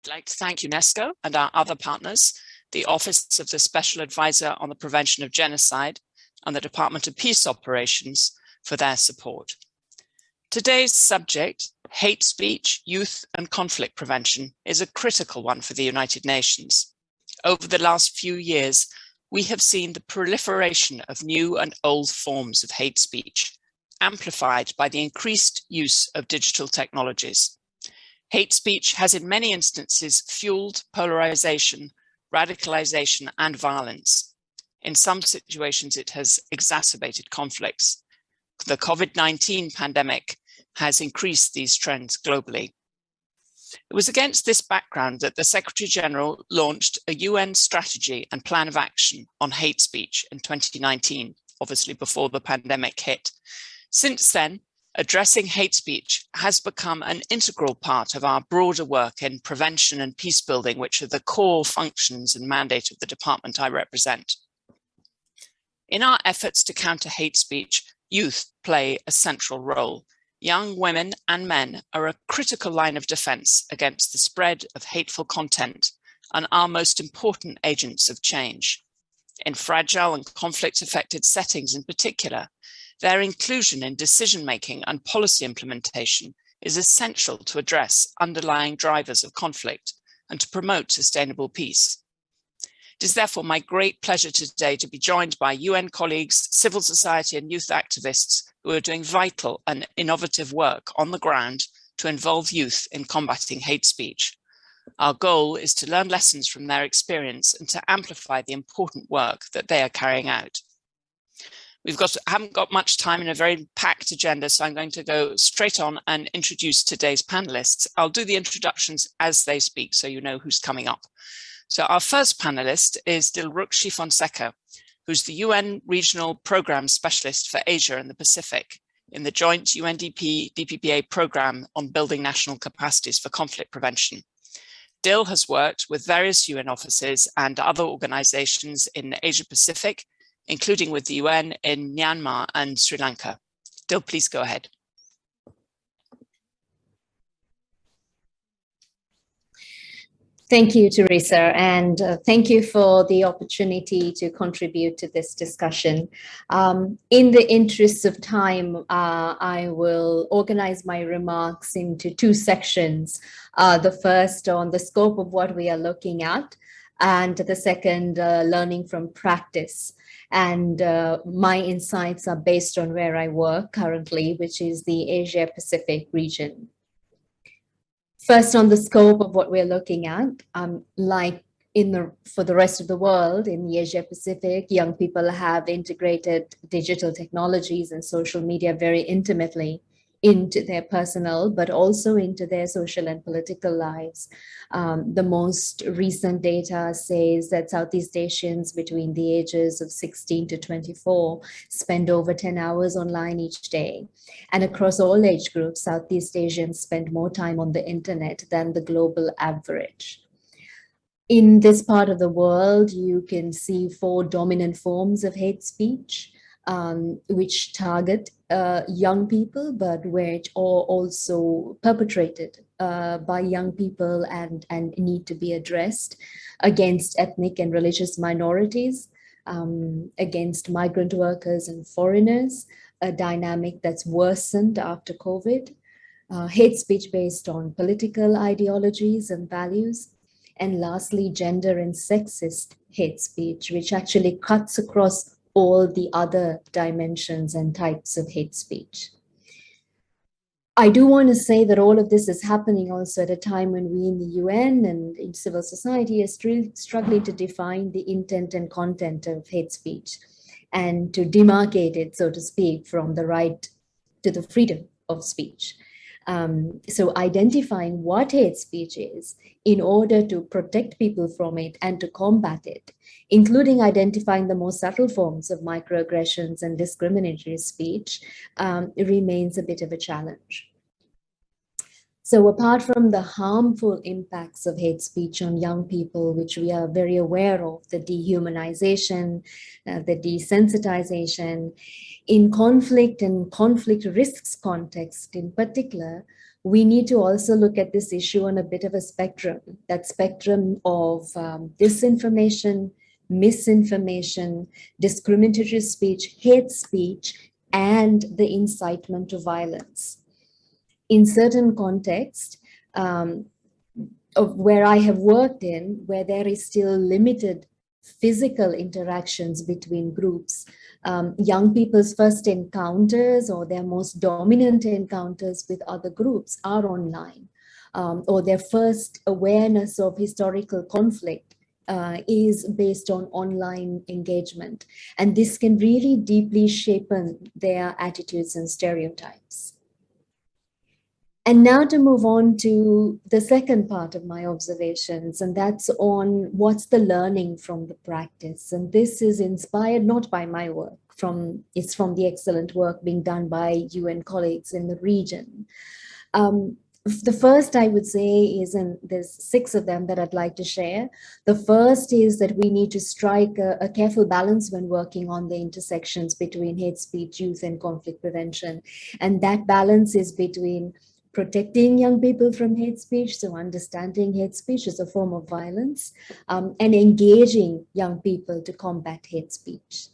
I'd like to thank UNESCO and our other partners, the Office of the Special Advisor on the Prevention of Genocide and the Department of Peace Operations for their support. Today's subject, hate speech, youth and conflict prevention, is a critical one for the United Nations. Over the last few years, we have seen the proliferation of new and old forms of hate speech, amplified by the increased use of digital technologies. Hate speech has in many instances fueled polarization, radicalization, and violence. In some situations, it has exacerbated conflicts. The COVID-19 pandemic has increased these trends globally. It was against this background that the Secretary General launched a UN strategy and plan of action on hate speech in 2019, obviously before the pandemic hit. Since then, addressing hate speech has become an integral part of our broader work in prevention and peace building, which are the core functions and mandate of the department I represent. In our efforts to counter hate speech, youth play a central role. Young women and men are a critical line of defense against the spread of hateful content and our most important agents of change. In fragile and conflict-affected settings in particular, their inclusion in decision-making and policy implementation is essential to address underlying drivers of conflict and to promote sustainable peace. It is therefore my great pleasure today to be joined by UN colleagues, civil society and youth activists who are doing vital and innovative work on the ground to involve youth in combating hate speech. Our goal is to learn lessons from their experience and to amplify the important work that they are carrying out. Haven't got much time in a very packed agenda, so I'm going to go straight on and introduce today's panelists. I'll do the introductions as they speak, so you know who's coming up. So our first panelist is Dilrukshi Fonseca, who's the UN Regional Programme Specialist for Asia and the Pacific in the joint UNDP-DPPA programme on building national capacities for conflict prevention. Dil has worked with various UN offices and other organisations in Asia Pacific, including with the UN in Myanmar and Sri Lanka. Dil, please go ahead. Thank you, Teresa, and thank you for the opportunity to contribute to this discussion. In the interest of time, I will organize my remarks into two sections. The first on the scope of what we are looking at, and the second, learning from practice. And my insights are based on where I work currently, which is the Asia Pacific region. First, on the scope of what we're looking at, for the rest of the world, in the Asia Pacific, young people have integrated digital technologies and social media very intimately into their personal, but also into their social and political lives. The most recent data says that Southeast Asians between the ages of 16 to 24 spend over 10 hours online each day. And across all age groups, Southeast Asians spend more time on the internet than the global average. In this part of the world, you can see four dominant forms of hate speech, which target young people, but which are also perpetrated by young people and need to be addressed against ethnic and religious minorities, against migrant workers and foreigners, a dynamic that's worsened after COVID, hate speech based on political ideologies and values, and lastly, gender and sexist hate speech, which actually cuts across all the other dimensions and types of hate speech. I do want to say that all of this is happening also at a time when we in the UN and in civil society are still struggling to define the intent and content of hate speech and to demarcate it, so to speak, from the right to the freedom of speech. So identifying what hate speech is in order to protect people from it and to combat it, including identifying the more subtle forms of microaggressions and discriminatory speech, remains a bit of a challenge. So apart from the harmful impacts of hate speech on young people, which we are very aware of, the dehumanization, the desensitization, in conflict and conflict risks context in particular, we need to also look at this issue on a bit of a spectrum, that spectrum of disinformation, misinformation, discriminatory speech, hate speech, and the incitement to violence. In certain contexts of where I have worked in, where there is still limited physical interactions between groups, young people's first encounters or their most dominant encounters with other groups are online, or their first awareness of historical conflict is based on online engagement. And this can really deeply shape their attitudes and stereotypes. And now to move on to the second part of my observations, and that's on what's the learning from the practice. And this is inspired not by my work, it's from the excellent work being done by UN colleagues in the region. The first I would say is, and there's 6 of them that I'd like to share. The first is that we need to strike a careful balance when working on the intersections between hate speech, youth, and conflict prevention. And that balance is between protecting young people from hate speech, so understanding hate speech as a form of violence, and engaging young people to combat hate speech.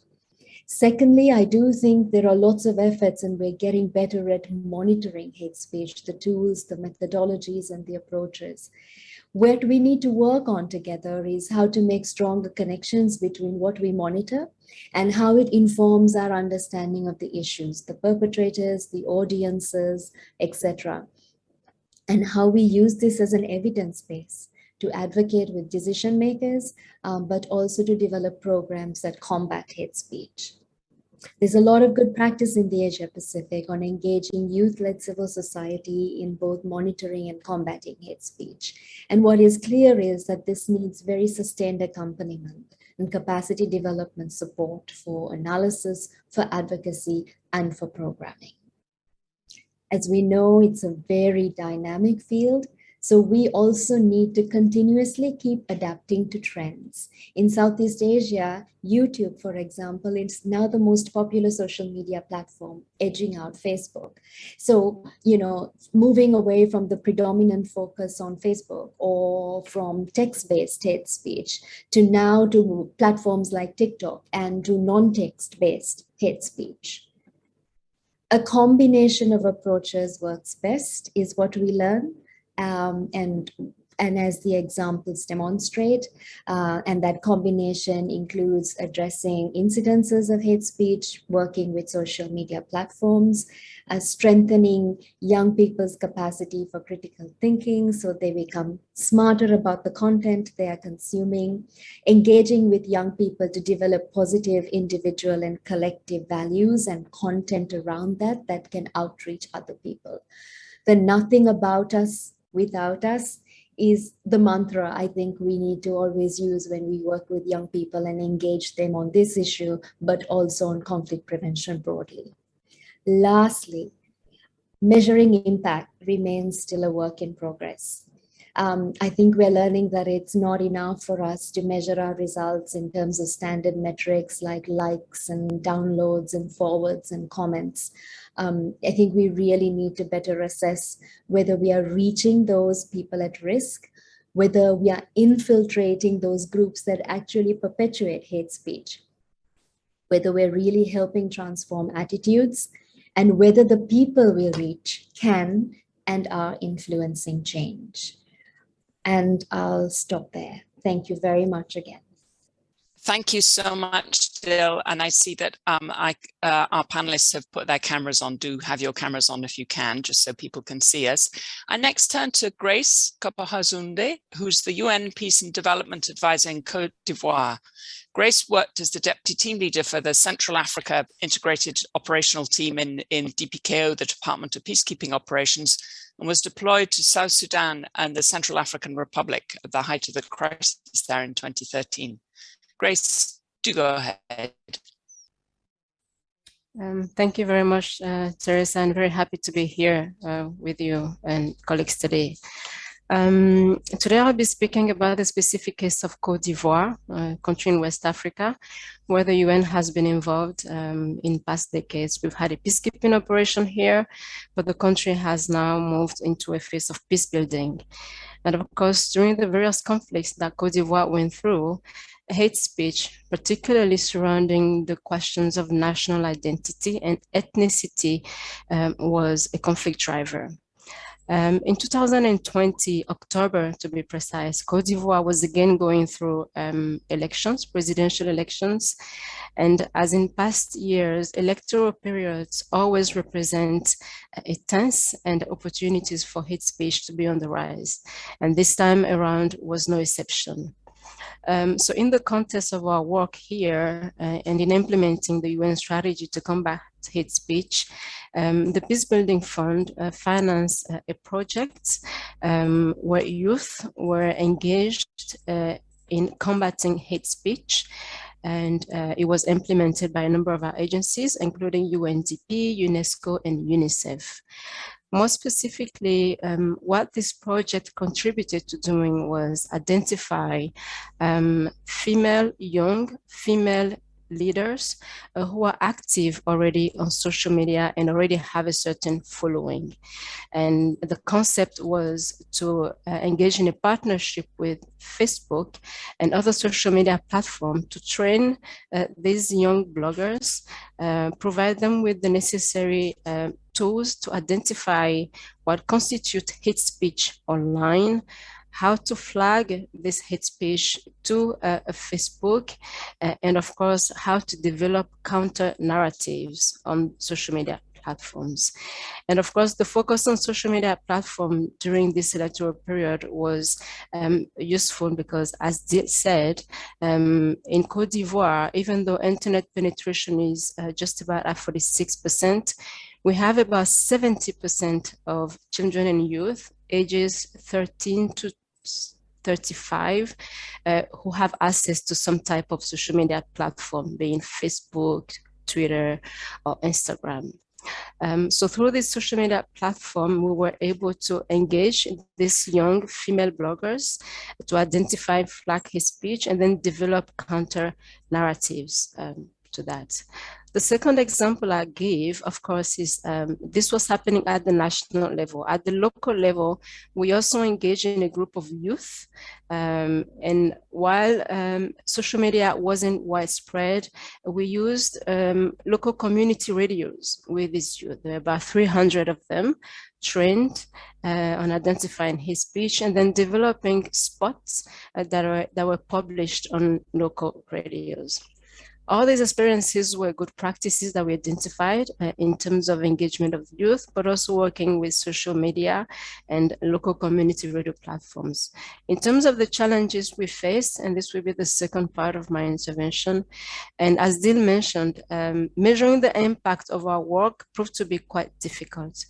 Secondly, I do think there are lots of efforts and we're getting better at monitoring hate speech, the tools, the methodologies, and the approaches. What we need to work on together is how to make stronger connections between what we monitor and how it informs our understanding of the issues, the perpetrators, the audiences, etc. And how we use this as an evidence base to advocate with decision makers, but also to develop programs that combat hate speech. There's a lot of good practice in the Asia Pacific on engaging youth-led civil society in both monitoring and combating hate speech. And what is clear is that this needs very sustained accompaniment and capacity development support for analysis, for advocacy, and for programming. As we know, it's a very dynamic field. So we also need to continuously keep adapting to trends. In Southeast Asia, YouTube, for example, is now the most popular social media platform, edging out Facebook. So, moving away from the predominant focus on Facebook or from text-based hate speech to now to platforms like TikTok and to non-text-based hate speech. A combination of approaches works best is what we learn. And as the examples demonstrate, and that combination includes addressing incidences of hate speech, working with social media platforms, strengthening young people's capacity for critical thinking so they become smarter about the content they are consuming, engaging with young people to develop positive individual and collective values and content around that can outreach other people. The nothing about us without us is the mantra I think we need to always use when we work with young people and engage them on this issue, but also on conflict prevention broadly. Lastly, measuring impact remains still a work in progress. I think we're learning that it's not enough for us to measure our results in terms of standard metrics like likes and downloads and forwards and comments. I think we really need to better assess whether we are reaching those people at risk, whether we are infiltrating those groups that actually perpetuate hate speech, whether we're really helping transform attitudes, and whether the people we reach can and are influencing change. And I'll stop there. Thank you very much again. Thank you so much, Dil. And I see that our panelists have put their cameras on. Do have your cameras on if you can, just so people can see us. I next turn to Grace Copperhausende, who's the UN Peace and Development Advisor in Côte d'Ivoire. Grace worked as the Deputy Team Leader for the Central Africa Integrated Operational Team in DPKO, the Department of Peacekeeping Operations, and was deployed to South Sudan and the Central African Republic at the height of the crisis there in 2013. Grace, do go ahead. Thank you very much, Teresa. I'm very happy to be here with you and colleagues today. Today I'll be speaking about the specific case of Côte d'Ivoire, a country in West Africa, where the UN has been involved in past decades. We've had a peacekeeping operation here, but the country has now moved into a phase of peace building. And of course, during the various conflicts that Côte d'Ivoire went through, hate speech, particularly surrounding the questions of national identity and ethnicity, was a conflict driver. In 2020, October to be precise, Côte d'Ivoire was again going through elections, presidential elections. And as in past years, electoral periods always represent a tense and opportunities for hate speech to be on the rise. And this time around was no exception. So in the context of our work here and in implementing the UN strategy to combat hate speech, the Peace Building Fund financed a project where youth were engaged in combating hate speech. And it was implemented by a number of our agencies, including UNDP, UNESCO, and UNICEF. More specifically, what this project contributed to doing was identify young female leaders who are active already on social media and already have a certain following. And the concept was to engage in a partnership with Facebook and other social media platforms to train these young bloggers, provide them with the necessary tools to identify what constitutes hate speech online, how to flag this hate speech to Facebook, and of course, how to develop counter narratives on social media platforms. And of course, the focus on social media platform during this electoral period was useful because, as Dil said, in Côte d'Ivoire, even though internet penetration is just about at 46%, we have about 70% of children and youth ages 13 to 35 who have access to some type of social media platform, being Facebook, Twitter, or Instagram. So through this social media platform, we were able to engage these young female bloggers to identify, flag hate speech, and then develop counter narratives to that. The second example I gave, of course, is this was happening at the national level. At the local level, we also engaged in a group of youth. And while social media wasn't widespread, we used local community radios with these youth. There were about 300 of them trained on identifying hate speech and then developing spots that were published on local radios. All these experiences were good practices that we identified in terms of engagement of youth, but also working with social media and local community radio platforms. In terms of the challenges we faced, and this will be the second part of my intervention, and as Dil mentioned, measuring the impact of our work proved to be quite difficult.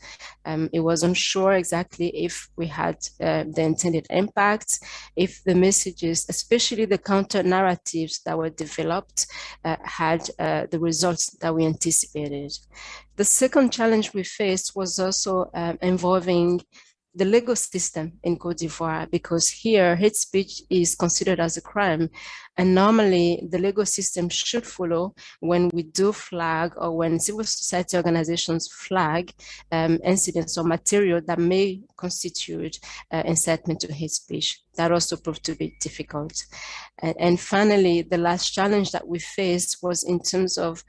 It was unsure exactly if we had the intended impact, if the messages, especially the counter narratives that were developed, had the results that we anticipated. The second challenge we faced was also involving the legal system in Côte d'Ivoire, because here hate speech is considered as a crime. And normally the legal system should follow when we do flag or when civil society organizations flag incidents or material that may constitute incitement to hate speech. That also proved to be difficult. And finally, the last challenge that we faced was in terms of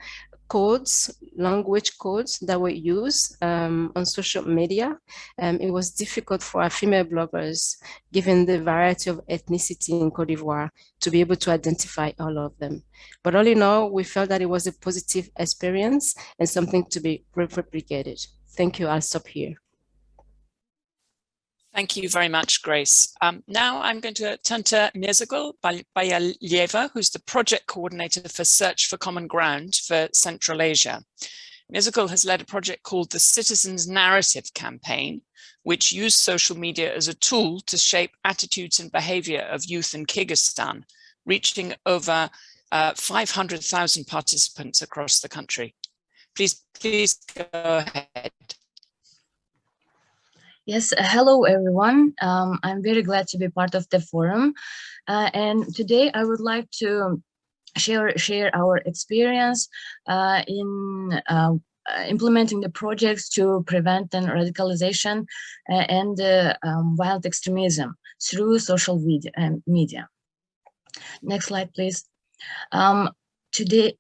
codes, language codes that were used on social media. It was difficult for our female bloggers, given the variety of ethnicity in Côte d'Ivoire, to be able to identify all of them. But all in all, we felt that it was a positive experience and something to be replicated. Thank you. I'll stop here. Thank you very much, Grace. Now I'm going to turn to Mirzagul Bayalieva, who's the project coordinator for Search for Common Ground for Central Asia. Mirzagul has led a project called the Citizens Narrative Campaign, which used social media as a tool to shape attitudes and behavior of youth in Kyrgyzstan, reaching over 500,000 participants across the country. Please go ahead. Yes, hello everyone. I'm very glad to be part of the forum. And today I would like to share our experience in implementing the projects to prevent radicalization and violent extremism through social media. Next slide, please. Today,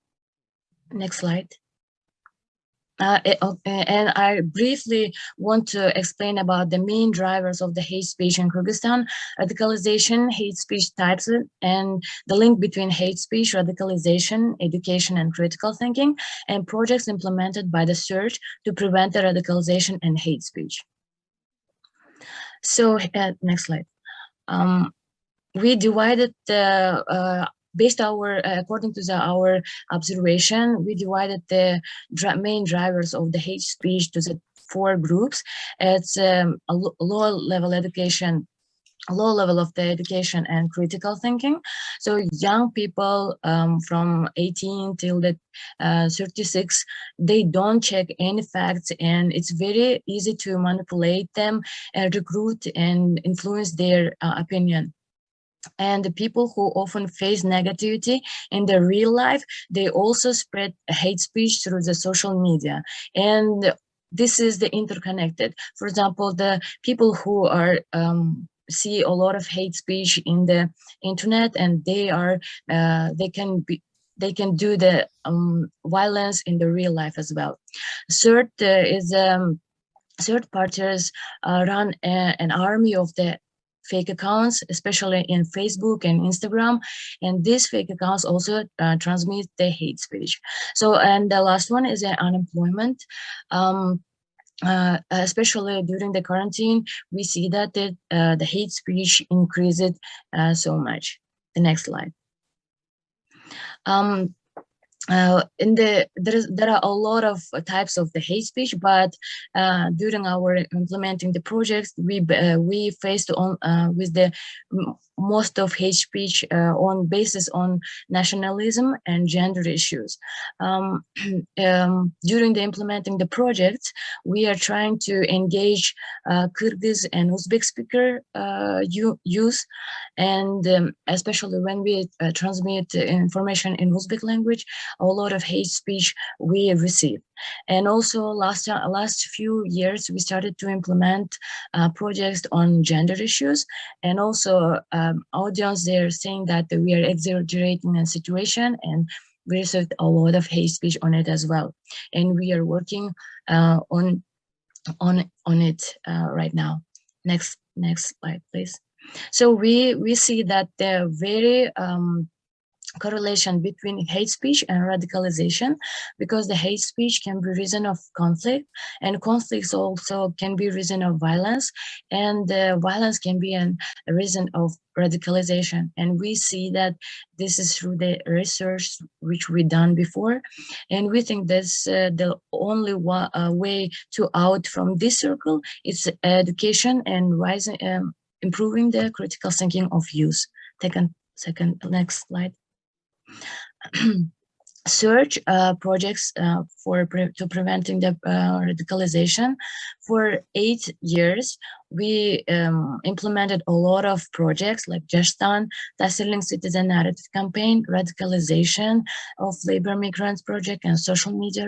next slide. And I briefly want to explain about the main drivers of the hate speech in Kyrgyzstan, radicalization, hate speech types, and the link between hate speech, radicalization, education, and critical thinking, and projects implemented by the search to prevent the radicalization and hate speech. So next slide. We divided the according to our observation, we divided the main drivers of the hate speech to the 4 groups. It's a low level of the education and critical thinking. So young people from 18 till 36, they don't check any facts, and it's very easy to manipulate them and recruit and influence their opinion. And the people who often face negativity in their real life, they also spread hate speech through the social media. And this is the interconnected. For example, the people who are see a lot of hate speech in the internet, and they can do the violence in the real life as well. Third parties run an army of the fake accounts, especially in Facebook and Instagram, and these fake accounts also transmit the hate speech. So, and the last one is unemployment. Especially during the quarantine, we see that the hate speech increased so much. The next slide. There are a lot of types of the hate speech, but during our implementing the projects, we faced on with the most of hate speech on basis on nationalism and gender issues. During the implementing the projects, we are trying to engage Kyrgyz and Uzbek speaker youth, and especially when we transmit information in Uzbek language, a lot of hate speech we receive. And also last few years, we started to implement projects on gender issues, and also audience, they're saying that we are exaggerating the situation, and we received a lot of hate speech on it as well. And we are working on it right now. Next slide, please. So we see that there are very correlation between hate speech and radicalization, because the hate speech can be reason of conflict, and conflicts also can be reason of violence, and violence can be a reason of radicalization. And we see that this is through the research which we done before, and we think that's the only way to out from this circle is education and rising, improving the critical thinking of youth. Next slide. Search projects to preventing the radicalization. For 8 years, we implemented a lot of projects like Gestan, Tasirling Citizen Narrative Campaign, Radicalization of Labor Migrants Project, and social media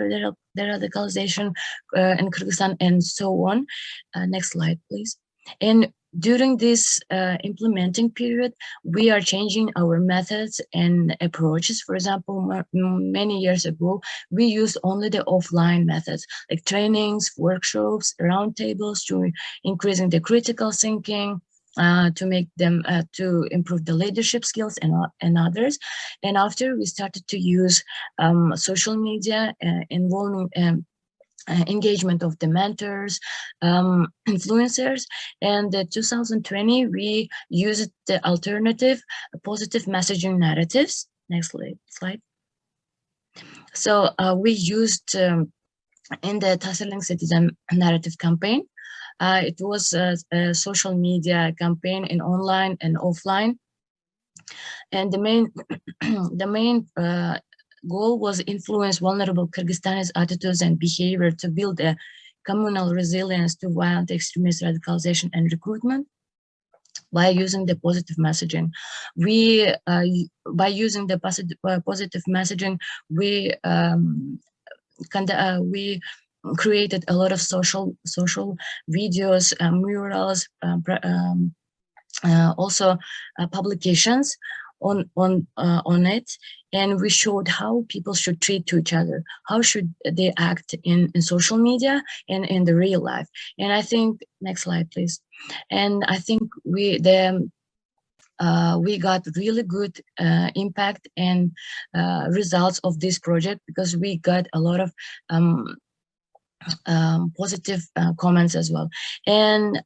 radicalization in Kyrgyzstan, and so on. Next slide, please. And during this implementing period, we are changing our methods and approaches. For example, many years ago, we used only the offline methods, like trainings, workshops, roundtables, to increasing the critical thinking, to make them to improve the leadership skills and others. And after, we started to use social media, involving engagement of the mentors, influencers. And 2020, we used the alternative positive messaging narratives. Next slide. So we used in the Tasirling Citizen Narrative Campaign. It was a social media campaign in online and offline. And the main goal was influence vulnerable Kyrgyzstanis' attitudes and behavior to build a communal resilience to violent extremist radicalization and recruitment by using the positive messaging. By using the positive messaging, we created a lot of social videos, murals, also publications on it, and we showed how people should treat to each other, how should they act in social media and in the real life. And I think, next slide please. And I think we got really good impact and results of this project, because we got a lot of positive comments as well. And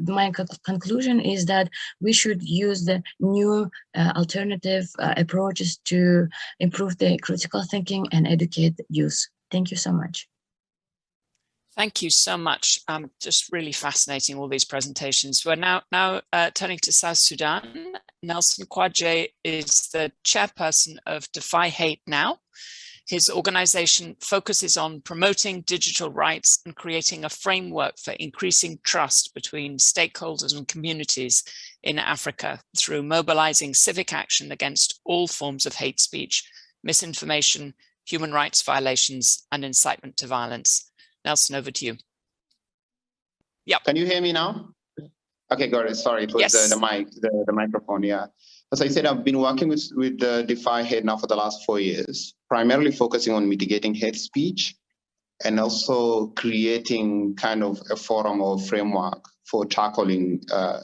my conclusion is that we should use the new alternative approaches to improve the critical thinking and educate youth. Thank you so much. Thank you so much. Just really fascinating, all these presentations. We're now turning to South Sudan. Nelson Quade is the chairperson of Defy Hate Now. His organization focuses on promoting digital rights and creating a framework for increasing trust between stakeholders and communities in Africa through mobilizing civic action against all forms of hate speech, misinformation, human rights violations, and incitement to violence. Nelson, over to you. Yeah. Can you hear me now? Okay, got it. Sorry, it was yes. the microphone, yeah. As I said, I've been working with Defy Hate now for the last 4 years, primarily focusing on mitigating hate speech and also creating kind of a forum or framework for tackling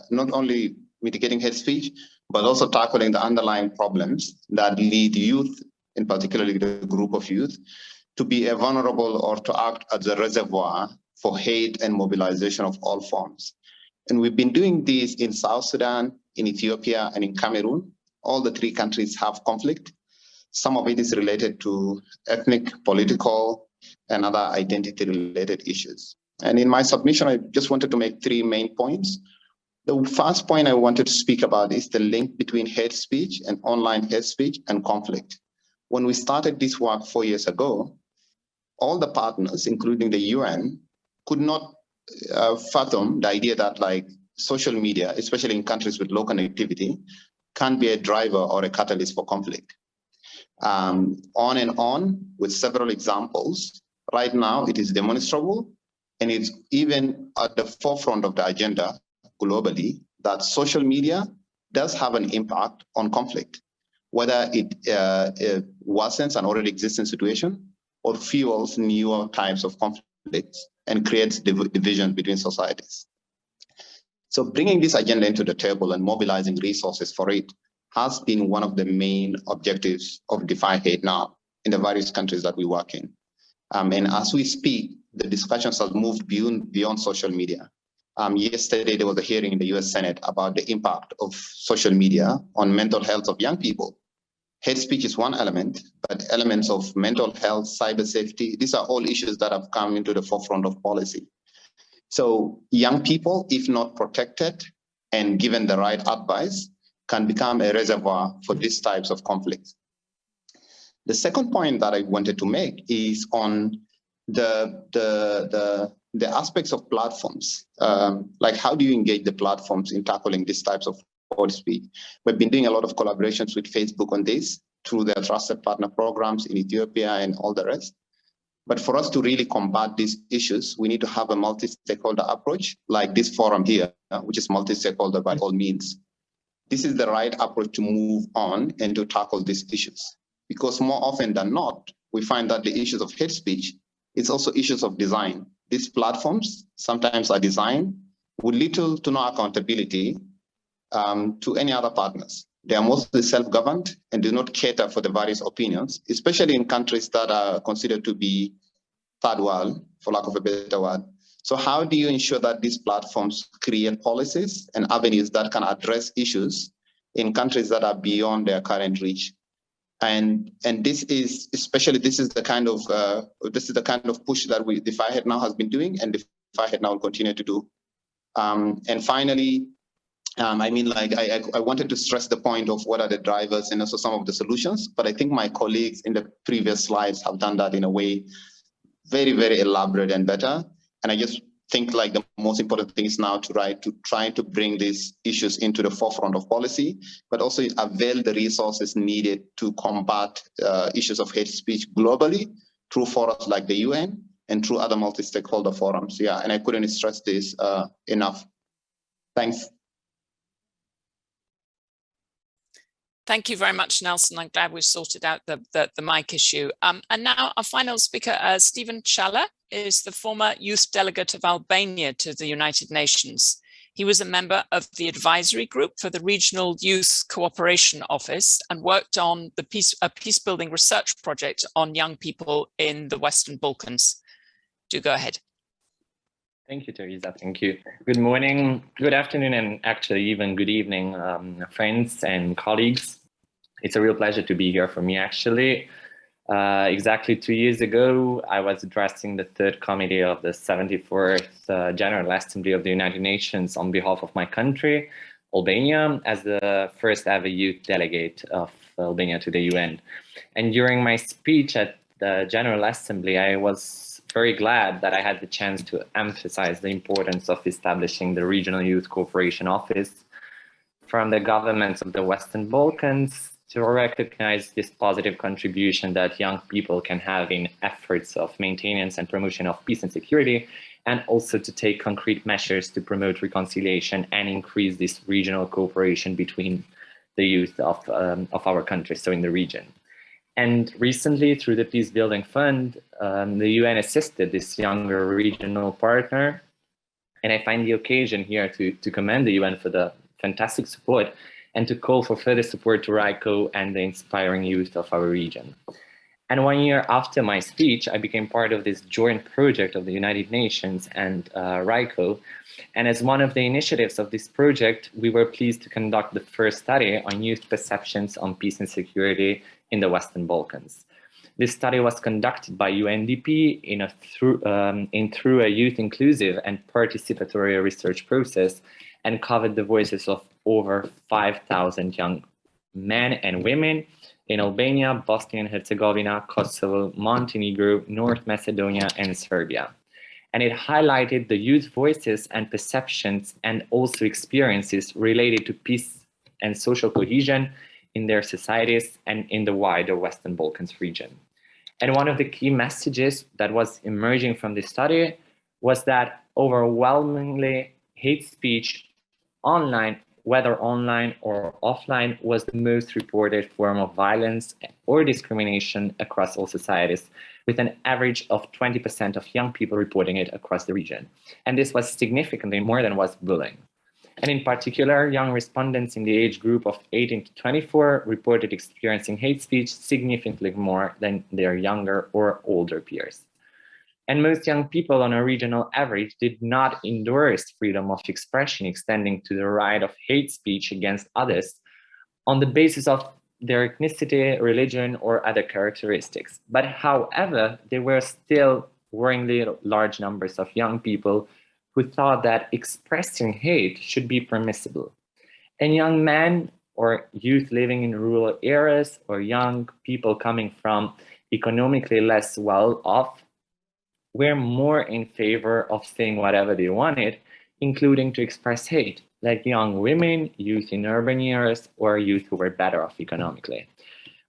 not only mitigating hate speech, but also tackling the underlying problems that lead youth, in particularly the group of youth, to be a vulnerable or to act as a reservoir for hate and mobilization of all forms. And we've been doing this in South Sudan, in Ethiopia, and in Cameroon. All the 3 countries have conflict. Some of it is related to ethnic, political, and other identity-related issues. And in my submission, I just wanted to make 3 main points. The first point I wanted to speak about is the link between hate speech and online hate speech and conflict. When we started this work 4 years ago, all the partners, including the UN, could not fathom the idea that like social media, especially in countries with low connectivity, can be a driver or a catalyst for conflict. On and on with several examples. Right now, it is demonstrable, and it's even at the forefront of the agenda globally that social media does have an impact on conflict, whether it worsens an already existing situation or fuels newer types of conflicts and creates division between societies. So bringing this agenda into the table and mobilizing resources for it has been one of the main objectives of Defy Hate Now in the various countries that we work in. And as we speak, the discussions have moved beyond social media. Yesterday, there was a hearing in the US Senate about the impact of social media on mental health of young people. Hate speech is one element, but elements of mental health, cyber safety, these are all issues that have come into the forefront of policy. So young people, if not protected and given the right advice, can become a reservoir for these types of conflicts. The second point that I wanted to make is on the aspects of platforms. Like how do you engage the platforms in tackling these types of hate speech? We've been doing a lot of collaborations with Facebook on this through their trusted partner programs in Ethiopia and all the rest. But for us to really combat these issues, we need to have a multi-stakeholder approach like this forum here, which is multi-stakeholder by all means. This is the right approach to move on and to tackle these issues. Because more often than not, we find that the issues of hate speech is also issues of design. These platforms sometimes are designed with little to no accountability to any other partners. They are mostly self-governed and do not cater for the various opinions, especially in countries that are considered to be third world, for lack of a better word. So how do you ensure that these platforms create policies and avenues that can address issues in countries that are beyond their current reach? And this is the kind of push that Defy Hate Now has been doing, and Defy Hate Now will continue to do. And finally, I mean, like, I wanted to stress the point of what are the drivers and also some of the solutions, but I think my colleagues in the previous slides have done that in a way very, very elaborate and better. And I just think like the most important thing is now to try to bring these issues into the forefront of policy, but also avail the resources needed to combat issues of hate speech globally through forums like the UN and through other multi-stakeholder forums. Yeah, and I couldn't stress this enough. Thanks. Thank you very much, Nelson. I'm glad we've sorted out the mic issue. And now our final speaker, Stephen Challa, is the former youth delegate of Albania to the United Nations. He was a member of the advisory group for the Regional Youth Cooperation Office and worked on a peace-building research project on young people in the Western Balkans. Do go ahead. Thank you, Teresa. Thank you. Good morning, good afternoon, and actually even good evening, friends and colleagues. It's a real pleasure to be here for me, actually. Exactly 2 years ago, I was addressing the third committee of the 74th General Assembly of the United Nations on behalf of my country, Albania, as the first ever youth delegate of Albania to the UN. And during my speech at the General Assembly, I was very glad that I had the chance to emphasize the importance of establishing the Regional Youth Cooperation Office from the governments of the Western Balkans to recognize this positive contribution that young people can have in efforts of maintenance and promotion of peace and security, and also to take concrete measures to promote reconciliation and increase this regional cooperation between the youth of our country, so in the region. And recently, through the Peace Building Fund, the UN assisted this younger regional partner. And I find the occasion here to commend the UN for the fantastic support and to call for further support to RICO and the inspiring youth of our region. And 1 year after my speech, I became part of this joint project of the United Nations and RICO. And as one of the initiatives of this project, we were pleased to conduct the first study on youth perceptions on peace and security in the Western Balkans. This study was conducted by UNDP through a youth inclusive and participatory research process and covered the voices of over 5,000 young men and women in Albania, Bosnia and Herzegovina, Kosovo, Montenegro, North Macedonia, and Serbia. And it highlighted the youth voices and perceptions and also experiences related to peace and social cohesion in their societies and in the wider Western Balkans region. And one of the key messages that was emerging from this study was that overwhelmingly hate speech online, whether online or offline, was the most reported form of violence or discrimination across all societies, with an average of 20% of young people reporting it across the region. And this was significantly more than was bullying. And in particular, young respondents in the age group of 18 to 24 reported experiencing hate speech significantly more than their younger or older peers. And most young people on a regional average did not endorse freedom of expression extending to the right of hate speech against others on the basis of their ethnicity, religion, or other characteristics. But however, there were still worryingly large numbers of young people who thought that expressing hate should be permissible. And young men or youth living in rural areas or young people coming from economically less well-off were more in favor of saying whatever they wanted, including to express hate, like young women, youth in urban areas, or youth who were better off economically.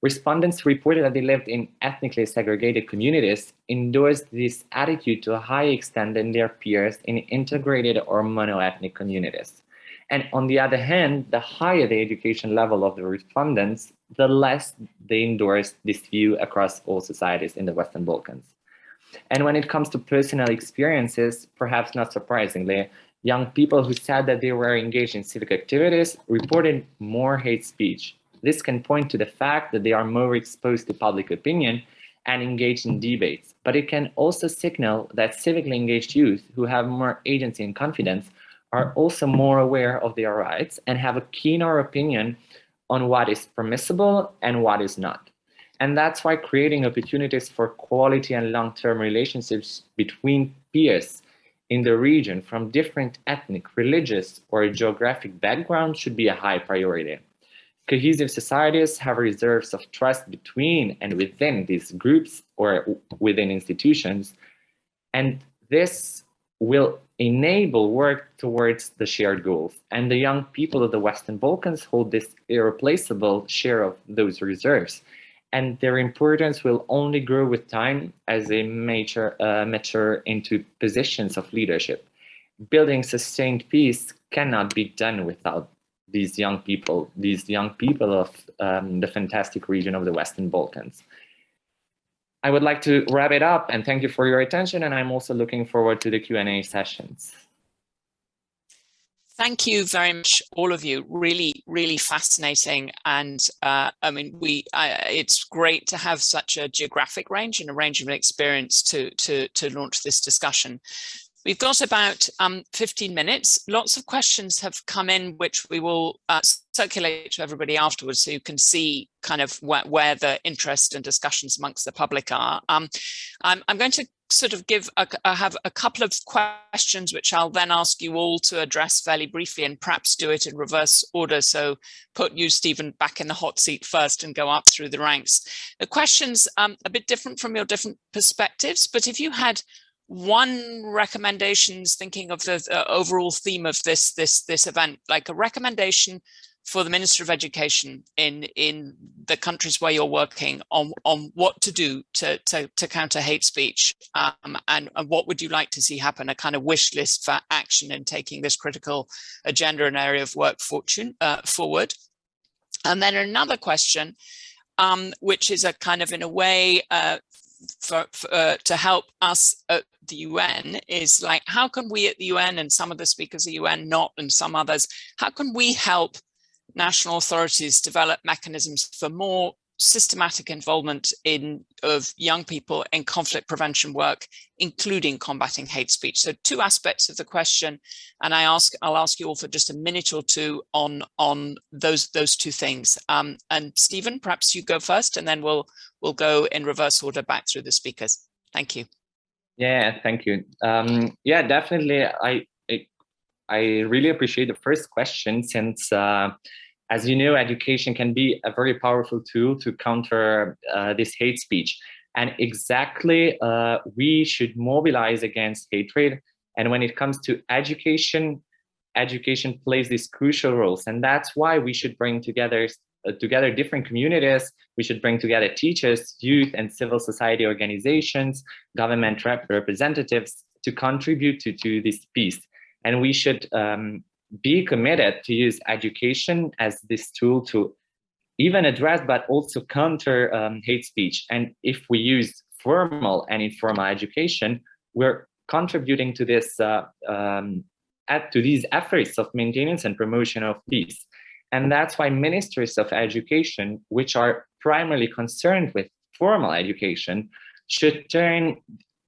Respondents reported that they lived in ethnically segregated communities, endorsed this attitude to a higher extent than their peers in integrated or monoethnic communities. And on the other hand, the higher the education level of the respondents, the less they endorsed this view across all societies in the Western Balkans. And when it comes to personal experiences, perhaps not surprisingly, young people who said that they were engaged in civic activities reported more hate speech. This can point to the fact that they are more exposed to public opinion and engaged in debates, but it can also signal that civically engaged youth who have more agency and confidence are also more aware of their rights and have a keener opinion on what is permissible and what is not. And that's why creating opportunities for quality and long-term relationships between peers in the region from different ethnic, religious, or geographic backgrounds should be a high priority. Cohesive societies have reserves of trust between and within these groups or within institutions, and this will enable work towards the shared goals. And the young people of the Western Balkans hold this irreplaceable share of those reserves. And their importance will only grow with time as they mature into positions of leadership. Building sustained peace cannot be done without these young people of the fantastic region of the Western Balkans. I would like to wrap it up and thank you for your attention. And I'm also looking forward to the Q&A sessions. Thank you very much, all of you. Really, really fascinating. And I mean, it's great to have such a geographic range and a range of experience to launch this discussion. We've got about 15 minutes. Lots of questions have come in, which we will circulate to everybody afterwards, so you can see kind of where the interest and discussions amongst the public are. I'm going to sort of have a couple of questions, which I'll then ask you all to address fairly briefly and perhaps do it in reverse order. So put you, Stephen, back in the hot seat first and go up through the ranks. The questions a bit different from your different perspectives, but if you had one recommendations, thinking of the overall theme of this event, like a recommendation for the Minister of Education in the countries where you're working on what to do to counter hate speech, and what would you like to see happen, a kind of wish list for action in taking this critical agenda and area of work forward. And then another question, which is a kind of, in a way, to help us at the UN, is like, how can we at the UN, and some of the speakers at the UN not, and some others, how can we help national authorities develop mechanisms for more systematic involvement of young people in conflict prevention work, including combating hate speech? So two aspects of the question, and I'll ask you all for just a minute or two on those two things. And Stephen, perhaps you go first, and then we'll go in reverse order back through the speakers. Thank you. Yeah, thank you. Yeah, definitely. I really appreciate the first question, since as you know, education can be a very powerful tool to counter this hate speech. And exactly, we should mobilize against hatred. And when it comes to education, education plays these crucial roles. And that's why we should bring together different communities. We should bring together teachers, youth, and civil society organizations, government representatives to contribute to this peace. And we should be committed to use education as this tool to even address, but also counter hate speech. And if we use formal and informal education, we're contributing to this to these efforts of maintenance and promotion of peace. And that's why ministers of education, which are primarily concerned with formal education, should turn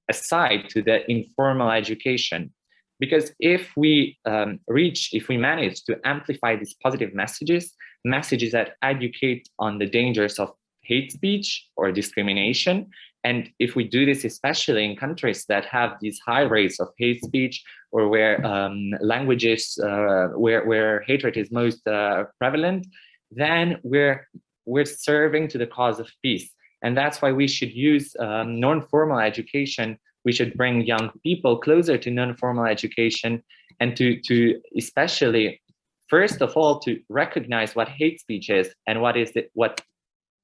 aside to the informal education. Because if we manage to amplify these positive messages that educate on the dangers of hate speech or discrimination, and if we do this especially in countries that have these high rates of hate speech, or where languages where hatred is most prevalent, then we're serving to the cause of peace. And that's why we should use non-formal education. We should bring young people closer to non-formal education, and to especially, first of all, to recognize what hate speech is and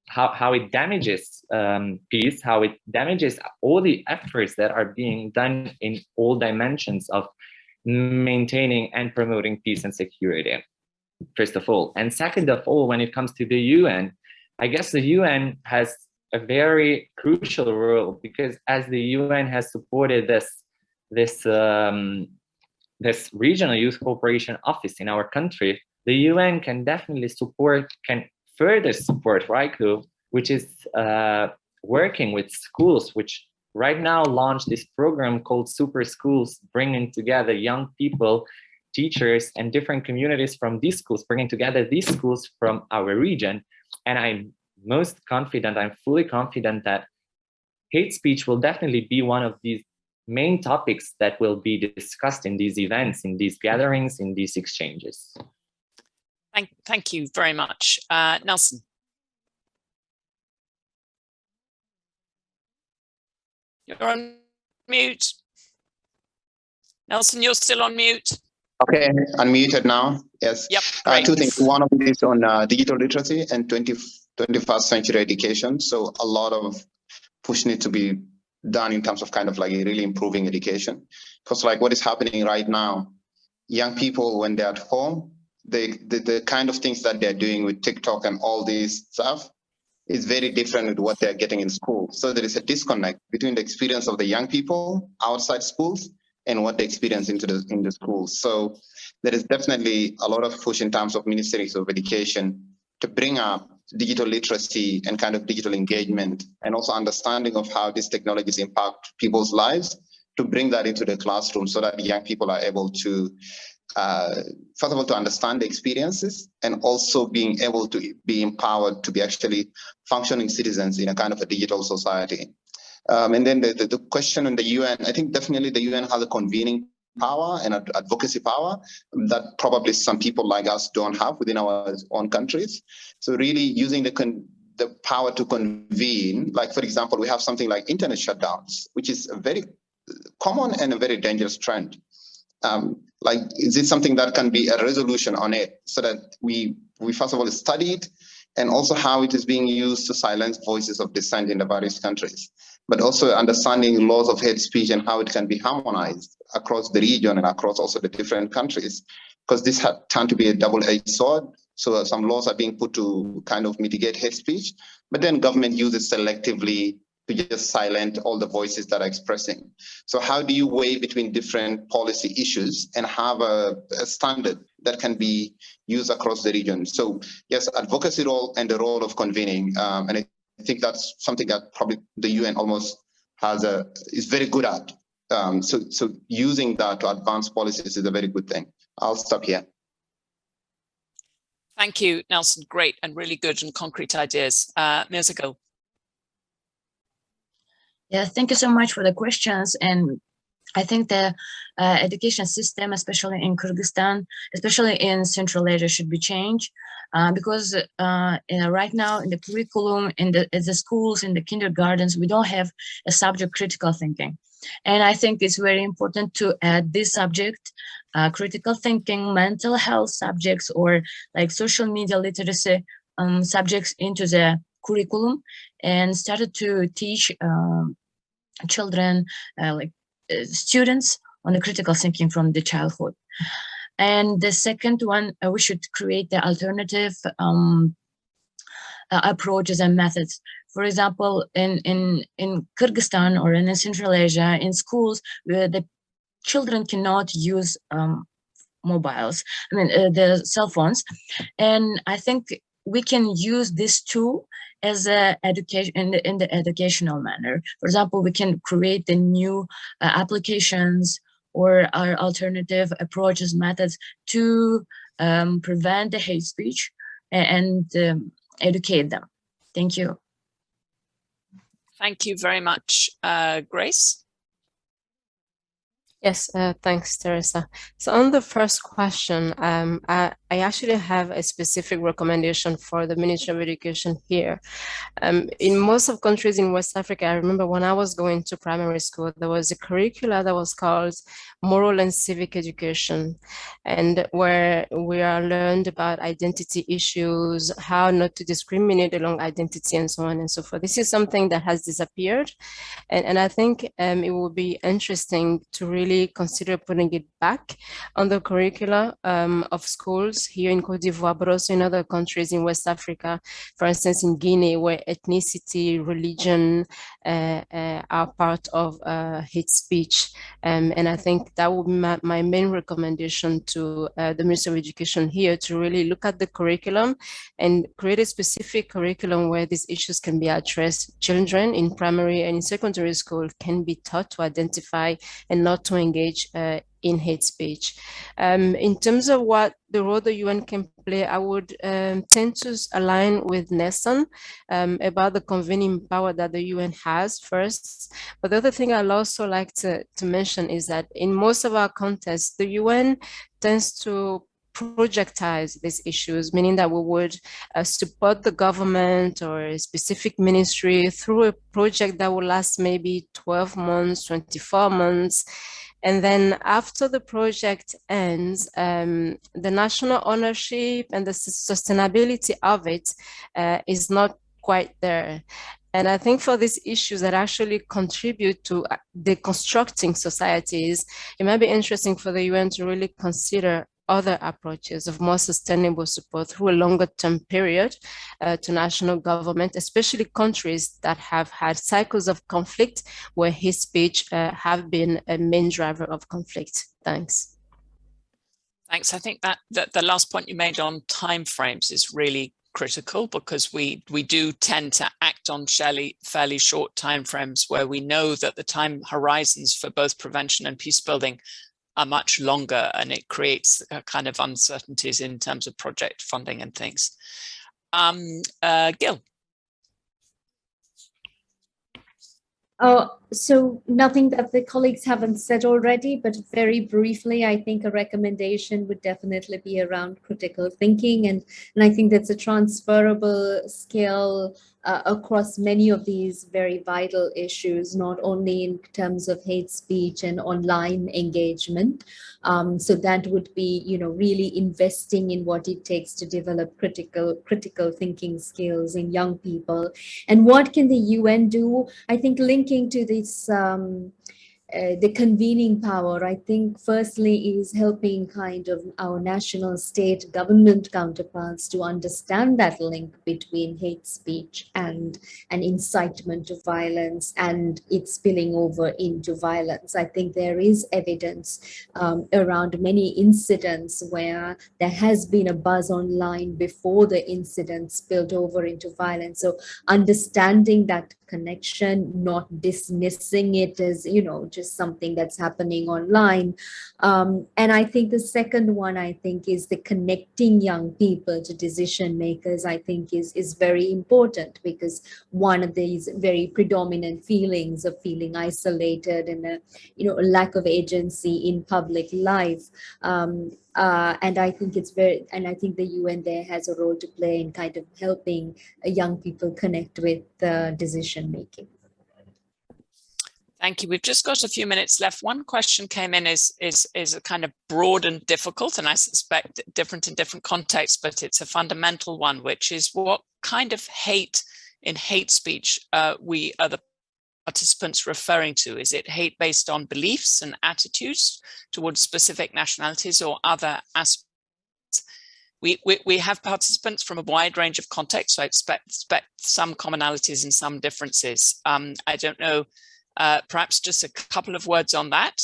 how it damages peace, how it damages all the efforts that are being done in all dimensions of maintaining and promoting peace and security, first of all. And second of all, when it comes to the UN, I guess the UN has a very crucial role, because as the UN has supported this regional youth cooperation office in our country, the UN can definitely further support RICO, which is working with schools, which right now launched this program called Super Schools, bringing together young people, teachers, and different communities from these schools, bringing together these schools from our region. And I'm fully confident that hate speech will definitely be one of these main topics that will be discussed in these events, in these gatherings, in these exchanges. Thank you very much. Nelson. You're on mute. Nelson, you're still on mute. Okay, unmuted now. Yes. Yep. Two things. One of it is on digital literacy and 21st century education. So a lot of push needs to be done in terms of kind of like really improving education. Because like what is happening right now, young people, when they're at home, the kind of things that they're doing with TikTok and all this stuff is very different with what they're getting in school. So there is a disconnect between the experience of the young people outside schools and what they experience in the schools. So there is definitely a lot of push in terms of ministries of education to bring up digital literacy and kind of digital engagement, and also understanding of how these technologies impact people's lives, to bring that into the classroom so that young people are able to, first of all, to understand the experiences, and also being able to be empowered to be actually functioning citizens in a kind of a digital society. And then the question on the UN, I think definitely the UN has a convening power and advocacy power that probably some people like us don't have within our own countries. So really using the power to convene, like for example, we have something like internet shutdowns, which is a very common and a very dangerous trend. Like, is it something that can be a resolution on it, so that we first of all study it, and also how it is being used to silence voices of dissent in the various countries, but also understanding laws of hate speech and how it can be harmonized across the region and across also the different countries, because this had turned to be a double-edged sword. So some laws are being put to kind of mitigate hate speech, but then government uses selectively to just silence all the voices that are expressing. So how do you weigh between different policy issues and have a standard that can be used across the region? So yes, advocacy role and the role of convening, and I think that's something that probably the UN almost is very good at. So using that to advance policies is a very good thing. I'll stop here. Thank you, Nelson. Great and really good and concrete ideas. Mirza Gul. Yeah, thank you so much for the questions. And I think the education system, especially in Kyrgyzstan, especially in Central Asia, should be changed because right now in the curriculum, in the schools, in the kindergartens, we don't have a subject critical thinking. And I think it's very important to add this subject, critical thinking, mental health subjects, or like social media literacy subjects into the curriculum, and started to teach children, students, on the critical thinking from the childhood. And the second one, we should create the alternative approaches and methods. For example, in Kyrgyzstan or in Central Asia, in schools, the children cannot use mobiles, the cell phones. And I think we can use this tool as a education in the educational manner. For example, we can create the new applications or our alternative approaches, methods to prevent the hate speech and educate them. Thank you. Thank you very much, Grace. Yes, thanks, Teresa. So on the first question, I actually have a specific recommendation for the Ministry of Education here. In most of countries in West Africa, I remember when I was going to primary school, there was a curricula that was called Moral and Civic Education, and where we are learned about identity issues, how not to discriminate along identity, and so on and so forth. This is something that has disappeared, and I think it will be interesting to really consider putting it back on the curricula of schools here in Cote d'Ivoire, but also in other countries in West Africa, for instance, in Guinea, where ethnicity, religion are part of hate speech. And I think that would be my main recommendation to the Ministry of Education here, to really look at the curriculum and create a specific curriculum where these issues can be addressed. Children in primary and in secondary school can be taught to identify and not to engage in hate speech. In terms of what the role the UN can play, I would tend to align with Nelson about the convening power that the UN has first. But the other thing I'd also like to mention is that in most of our contexts, the UN tends to projectize these issues, meaning that we would support the government or a specific ministry through a project that will last maybe 12 months, 24 months. And then after the project ends, the national ownership and the sustainability of it is not quite there. And I think for these issues that actually contribute to deconstructing societies, it might be interesting for the UN to really consider other approaches of more sustainable support through a longer term period to national government, especially countries that have had cycles of conflict where hate speech have been a main driver of conflict. Thanks. Thanks. I think that the last point you made on timeframes is really critical, because we do tend to act on fairly short timeframes where we know that the time horizons for both prevention and peace building are much longer, and it creates kind of uncertainties in terms of project funding and things. Gil. So nothing that the colleagues haven't said already, but very briefly, I think a recommendation would definitely be around critical thinking. And I think that's a transferable skill across many of these very vital issues, not only in terms of hate speech and online engagement. So that would be, really investing in what it takes to develop critical thinking skills in young people. And what can the UN do? I think linking to this, the convening power, I think firstly is helping kind of our national state government counterparts to understand that link between hate speech and an incitement to violence and it spilling over into violence. I think there is evidence around many incidents where there has been a buzz online before the incident spilled over into violence. So understanding that connection, not dismissing it as, just something that's happening online. And I think the second one, is the connecting young people to decision makers, I think is very important, because one of these very predominant feelings of feeling isolated and a lack of agency in public life. And I think I think the UN there has a role to play in kind of helping young people connect with decision making. Thank you. We've just got a few minutes left. One question came in is a kind of broad and difficult, and I suspect different in different contexts, but it's a fundamental one, which is what kind of hate in hate speech we are the participants referring to? Is it hate based on beliefs and attitudes towards specific nationalities or other aspects? We have participants from a wide range of contexts, so I expect some commonalities and some differences. I don't know, perhaps just a couple of words on that,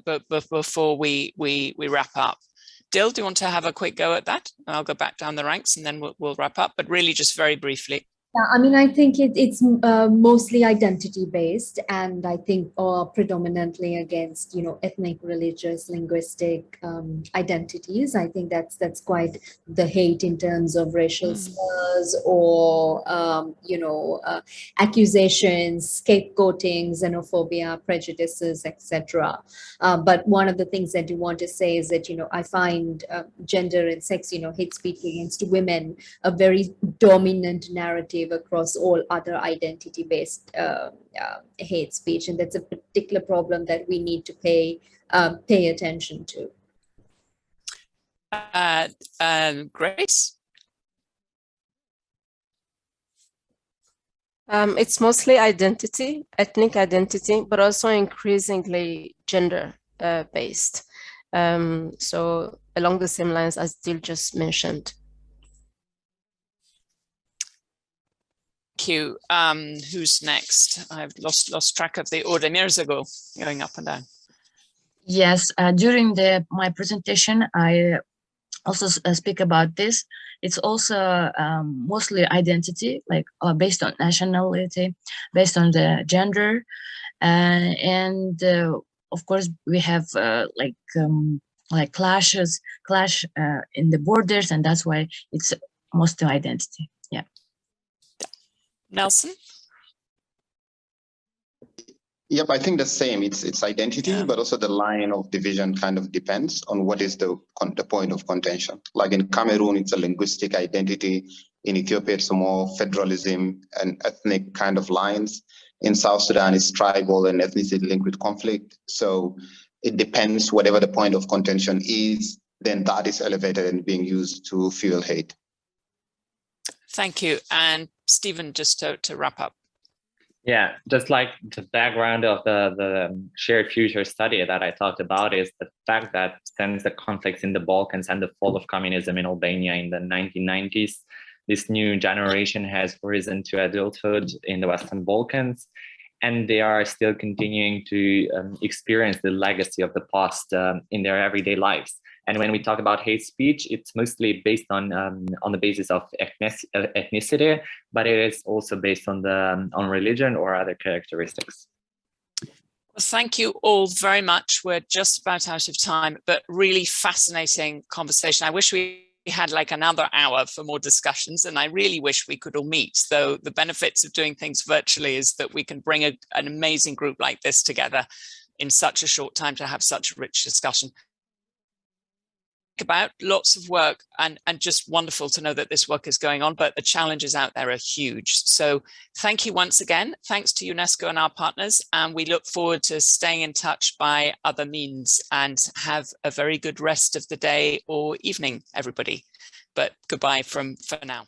but before we wrap up. Dil, do you want to have a quick go at that? I'll go back down the ranks and then we'll wrap up, but really just very briefly. Yeah, I mean, I think it's mostly identity-based, and I think predominantly against, ethnic, religious, linguistic identities. I think that's quite the hate in terms of racial slurs or, accusations, scapegoating, xenophobia, prejudices, etc. But one of the things that you want to say is that, I find gender and sex, hate speech against women a very dominant narrative across all other identity-based hate speech, and that's a particular problem that we need to pay attention to. Grace? It's mostly identity, ethnic identity, but also increasingly gender based. So along the same lines as Dil just mentioned. Thank you. Who's next? I've lost track of the order. Mirzago, going up and down. Yes, during my presentation, I also speak about this. It's also mostly identity, like based on nationality, based on the gender, and of course we have clash in the borders, and that's why it's Muslim identity. Yeah. Nelson? Yep, I think the same. It's identity, but also the line of division kind of depends on what is the point of contention. Like in Cameroon, it's a linguistic identity. In Ethiopia, it's more federalism and ethnic kind of lines. In South Sudan, it's tribal and ethnicity linked with conflict. So it depends, whatever the point of contention is, then that is elevated and being used to fuel hate. Thank you. And Stephen, just to wrap up. Yeah, just like the background of the shared future study that I talked about is the fact that since the conflicts in the Balkans and the fall of communism in Albania in the 1990s, this new generation has risen to adulthood in the Western Balkans, and they are still continuing to experience the legacy of the past in their everyday lives. And when we talk about hate speech, it's mostly based on the basis of ethnicity, but it is also based on religion or other characteristics. Well, thank you all very much. We're just about out of time, but really fascinating conversation. I wish we had like another hour for more discussions, and I really wish we could all meet. Though the benefits of doing things virtually is that we can bring an amazing group like this together in such a short time to have such a rich discussion. About lots of work, and just wonderful to know that this work is going on, but the challenges out there are huge. So thank you once again. Thanks to UNESCO and our partners, and we look forward to staying in touch by other means, and have a very good rest of the day or evening, everybody. But goodbye for now.